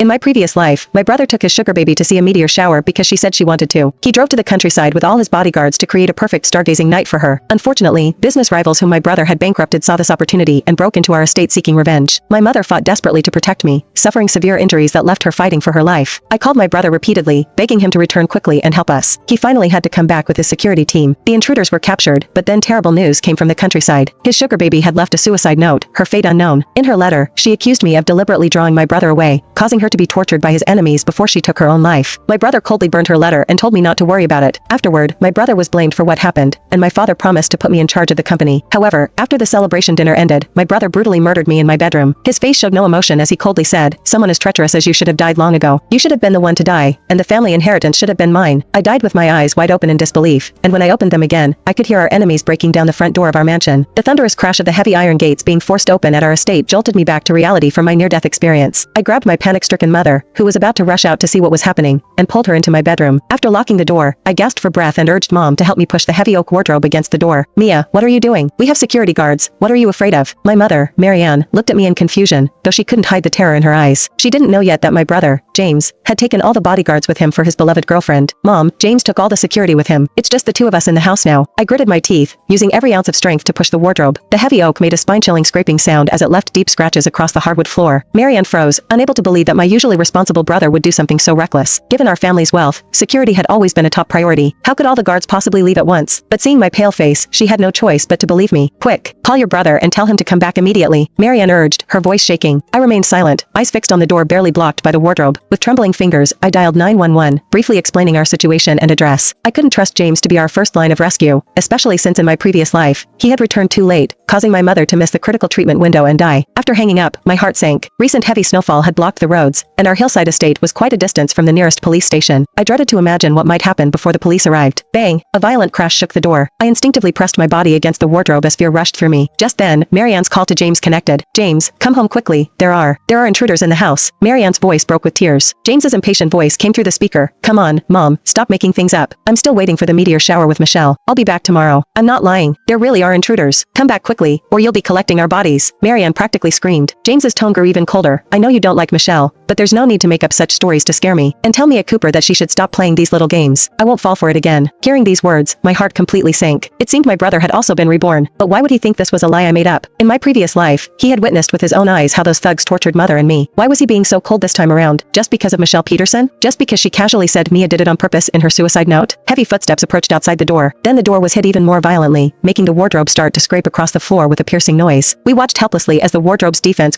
In my previous life, my brother took his sugar baby to see a meteor shower because she said she wanted to. He drove to the countryside with all his bodyguards to create a perfect stargazing night for her. Unfortunately, business rivals whom my brother had bankrupted saw this opportunity and broke into our estate seeking revenge. My mother fought desperately to protect me, suffering severe injuries that left her fighting for her life. I called my brother repeatedly, begging him to return quickly and help us. He finally had to come back with his security team. The intruders were captured, but then terrible news came from the countryside. His sugar baby had left a suicide note, her fate unknown. In her letter, she accused me of deliberately drawing my brother away, causing her to be tortured by his enemies before she took her own life. My brother coldly burned her letter and told me not to worry about it. Afterward, my brother was blamed for what happened, and my father promised to put me in charge of the company. However, after the celebration dinner ended, my brother brutally murdered me in my bedroom. His face showed no emotion as he coldly said, "Someone as treacherous as you should have died long ago. You should have been the one to die, and the family inheritance should have been mine." I died with my eyes wide open in disbelief, and when I opened them again, I could hear our enemies breaking down the front door of our mansion. The thunderous crash of the heavy iron gates being forced open at our estate jolted me back to reality from my near-death experience. I grabbed my panic-stricken mother, who was about to rush out to see what was happening, and pulled her into my bedroom. After locking the door, I gasped for breath and urged Mom to help me push the heavy oak wardrobe against the door. "Mia, what are you doing? We have security guards. What are you afraid of?" My mother, Marianne, looked at me in confusion, though she couldn't hide the terror in her eyes. She didn't know yet that my brother, James, had taken all the bodyguards with him for his beloved girlfriend. "Mom, James took all the security with him. It's just the two of us in the house now." I gritted my teeth, using every ounce of strength to push the wardrobe. The heavy oak made a spine-chilling scraping sound as it left deep scratches across the hardwood floor. Marianne froze, unable to believe that my usually responsible brother would do something so reckless. Given our family's wealth, security had always been a top priority. How could all the guards possibly leave at once? But seeing my pale face, she had no choice but to believe me. "Quick, call your brother and tell him to come back immediately," Marianne urged, her voice shaking. I remained silent, eyes fixed on the door barely blocked by the wardrobe. With trembling fingers, I dialed 911, briefly explaining our situation and address. I couldn't trust James to be our first line of rescue, especially since in my previous life, he had returned too late, causing my mother to miss the critical treatment window and die. After hanging up, my heart sank. Recent heavy snowfall had blocked the roads, and our hillside estate was quite a distance from the nearest police station. I dreaded to imagine what might happen before the police arrived. Bang! A violent crash shook the door. I instinctively pressed my body against the wardrobe as fear rushed through me. Just then, Marianne's call to James connected. "James, come home quickly. There are intruders in the house." Marianne's voice broke with tears. James's impatient voice came through the speaker. "Come on, Mom, stop making things up. I'm still waiting for the meteor shower with Michelle. I'll be back tomorrow." "I'm not lying. There really are intruders. Come back quickly, or you'll be collecting our bodies," Marianne practically screamed. James's tone grew even colder. "I know you don't like Michelle, but there's no need to make up such stories to scare me. And tell Mia Cooper that she should stop playing these little games. I won't fall for it again." Hearing these words, my heart completely sank. It seemed my brother had also been reborn, but why would he think this was a lie I made up? In my previous life, he had witnessed with his own eyes how those thugs tortured Mother and me. Why was he being so cold this time around? Just because of Michelle Peterson? Just because she casually said Mia did it on purpose in her suicide note? Heavy footsteps approached outside the door. Then the door was hit even more violently, making the wardrobe start to scrape across the floor with a piercing noise. We watched helplessly as the wardrobe's defense